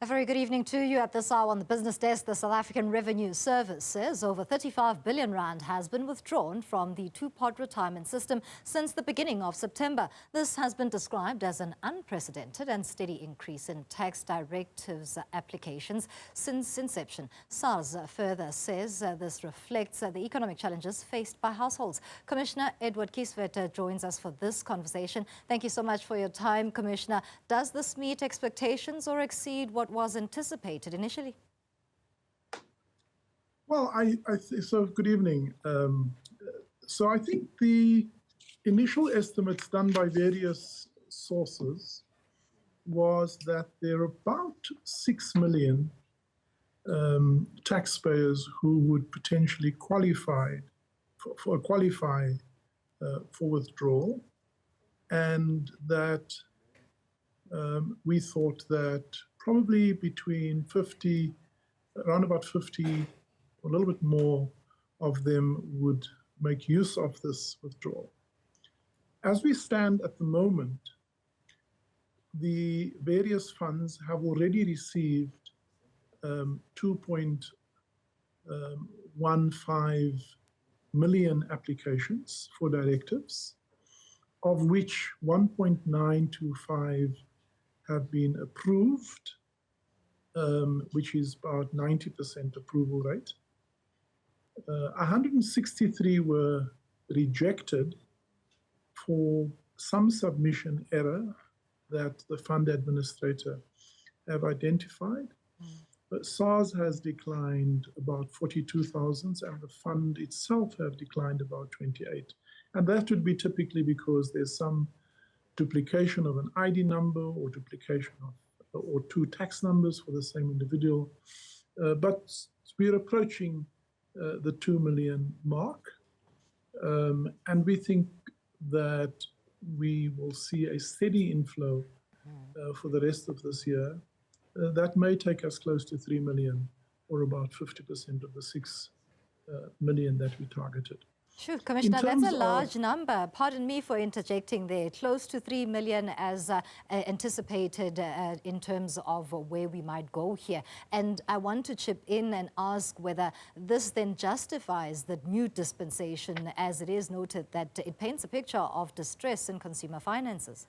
A very good evening to you. At this hour on the business desk, the South African Revenue Service says over 35 billion rand has been withdrawn from the two-pot retirement system since the beginning of September. This has been described as an unprecedented and steady increase in tax directives applications since inception. SARS further says this reflects the economic challenges faced by households. Commissioner Edward Kieswetter joins us for this conversation. Thank you so much for your time, Commissioner. Does this meet expectations or exceed what was anticipated initially? Well, so good evening. So I think the initial estimates done by various sources was that there are about 6 million taxpayers who would potentially qualify for withdrawal, and that we thought that probably between 50, around about 50, a little bit more of them would make use of this withdrawal. As we stand at the moment, the various funds have already received 2.15 million applications for directives, of which 1.925 have been approved, which is about 90% approval rate. 163 were rejected for some submission error that the fund administrator have identified. But SARS has declined about 42,000, and the fund itself have declined about 28. And that would be typically because there's some duplication of an ID number or duplication of or two tax numbers for the same individual. But we're approaching the 2 million mark. And we think that we will see a steady inflow for the rest of this year. That may take us close to 3 million, or about 50% of the 6 million that we targeted. Sure, Commissioner, that's a large number. Pardon me for interjecting there. Close to 3 million as anticipated in terms of where we might go here. And I want to chip in and ask whether this then justifies the new dispensation, as it is noted that it paints a picture of distress in consumer finances.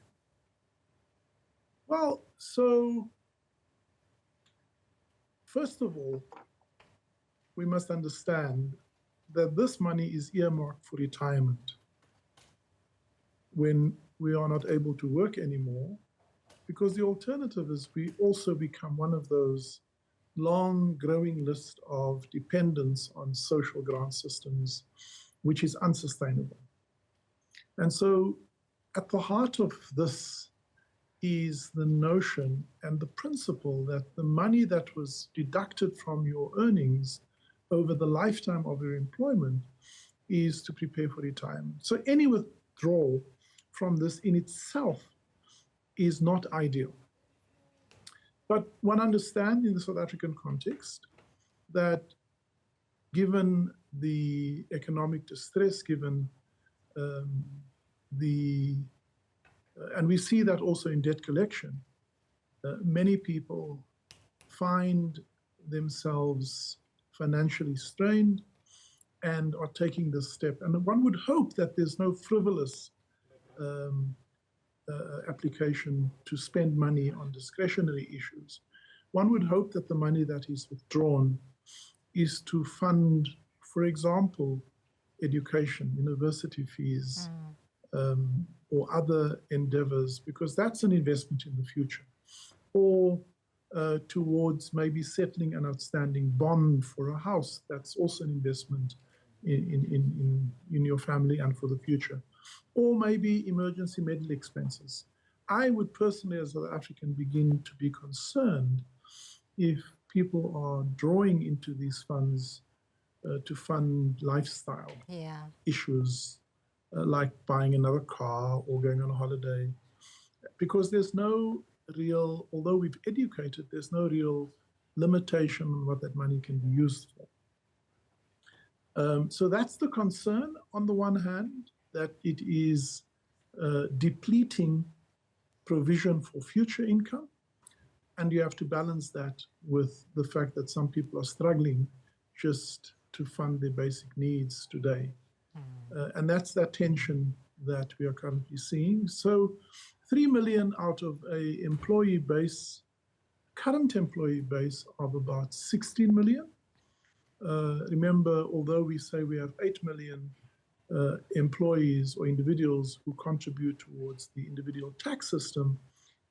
Well, so first of all, we must understand that this money is earmarked for retirement when we are not able to work anymore, because the alternative is we also become one of those long growing list of dependents on social grant systems, which is unsustainable. And so at the heart of this is the notion and the principle that the money that was deducted from your earnings over the lifetime of your employment is to prepare for retirement. So any withdrawal from this in itself is not ideal. But one understands in the South African context that given the economic distress, given and we see that also in debt collection, many people find themselves financially strained and are taking this step. And one would hope that there's no frivolous application to spend money on discretionary issues. One would hope that the money that is withdrawn is to fund, for example, education, university fees, or other endeavors, because that's an investment in the future. Or towards maybe settling an outstanding bond for a house. That's also an investment in your family and for the future. Or maybe emergency medical expenses. I would personally, as an African, begin to be concerned if people are drawing into these funds to fund lifestyle issues, like buying another car or going on a holiday, because there's no real, although we've educated, there's no real limitation on what that money can be used for. So that's the concern on the one hand, that it is depleting provision for future income. And you have to balance that with the fact that some people are struggling just to fund their basic needs today. And that's that tension that we are currently seeing. So 3 million out of a employee base, current employee base of about 16 million. Remember, although we say we have 8 million employees or individuals who contribute towards the individual tax system,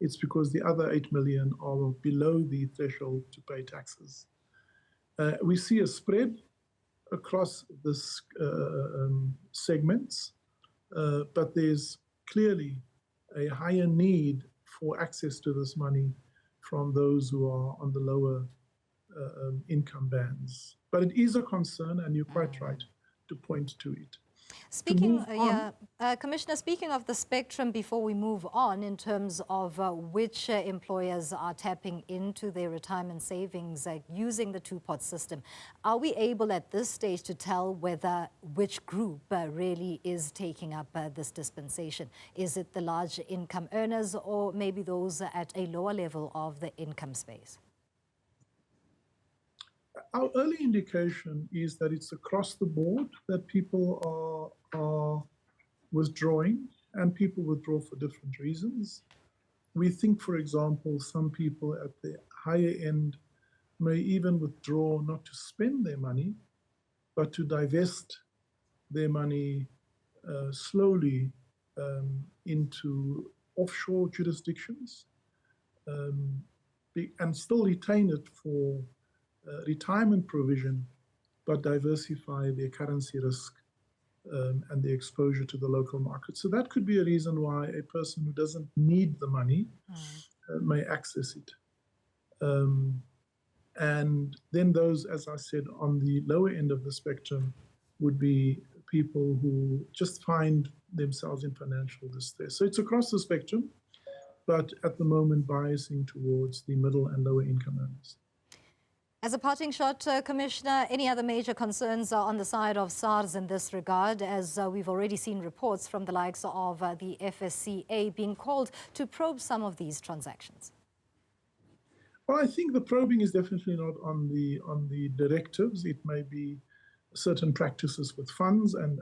it's because the other 8 million are below the threshold to pay taxes. We see a spread across this segments, but there's clearly a higher need for access to this money from those who are on the lower income bands. But it is a concern, and you're quite right to point to it. Speaking, Commissioner, speaking of the spectrum, before we move on, in terms of which employers are tapping into their retirement savings using the two-pot system, are we able at this stage to tell whether which group really is taking up this dispensation? Is it the large income earners or maybe those at a lower level of the income space? Our early indication is that it's across the board that people are withdrawing, and people withdraw for different reasons. We think, for example, some people at the higher end may even withdraw not to spend their money, but to divest their money slowly into offshore jurisdictions and still retain it for retirement provision, but diversify their currency risk and the exposure to the local market. So that could be a reason why a person who doesn't need the money may access it. And then those, as I said, on the lower end of the spectrum would be people who just find themselves in financial distress. So it's across the spectrum, but at the moment biasing towards the middle and lower income earners. As a parting shot, Commissioner, any other major concerns on the side of SARS in this regard, as we've already seen reports from the likes of the FSCA being called to probe some of these transactions? Well, I think the probing is definitely not on the directives. It may be certain practices with funds, and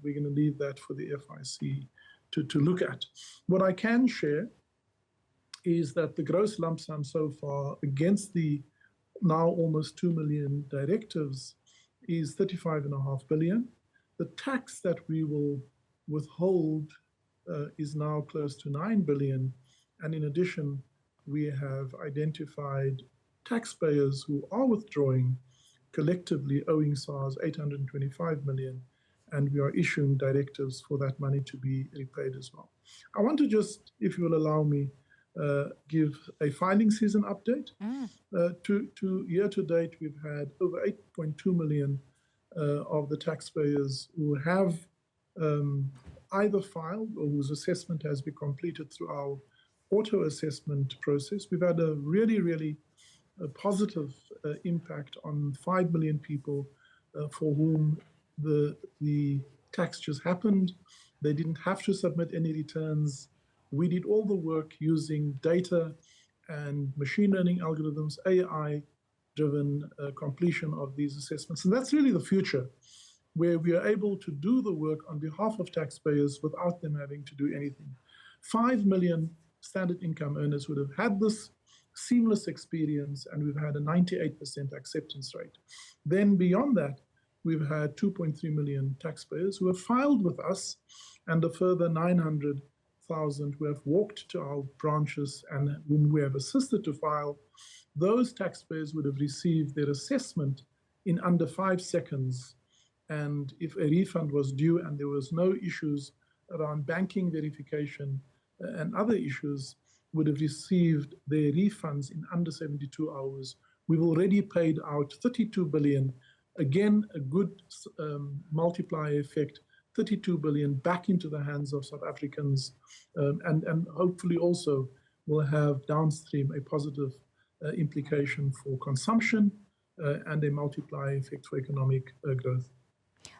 we're going to leave that for the FIC to look at. What I can share is that the gross lump sum so far against the now almost 2 million directives is 35.5 billion. The tax that we will withhold is now close to 9 billion. And in addition, we have identified taxpayers who are withdrawing, collectively owing SARS 825 million. And we are issuing directives for that money to be repaid as well. I want to just, if you will allow me, give a filing season update. To year to date, we've had over 8.2 million of the taxpayers who have either filed or whose assessment has been completed through our auto assessment process. We've had a really positive impact on 5 million people for whom the tax just happened. They didn't have to submit any returns. We did all the work using data and machine learning algorithms, AI-driven completion of these assessments. And that's really the future, where we are able to do the work on behalf of taxpayers without them having to do anything. 5 million standard income earners would have had this seamless experience, and we've had a 98% acceptance rate. Then beyond that, we've had 2.3 million taxpayers who have filed with us, and a further 900,000 who have walked to our branches and whom we have assisted to file. Those taxpayers would have received their assessment in under 5 seconds. And if a refund was due and there was no issues around banking verification and other issues, would have received their refunds in under 72 hours. We've already paid out 32 billion. Again, a good multiplier effect. 32 billion back into the hands of South Africans, and hopefully also will have downstream a positive implication for consumption and a multiplier effect for economic growth.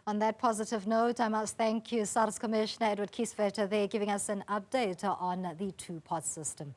On that positive note, I must thank you, SARS Commissioner Edward Kieswetter, there giving us an update on the two-pot system.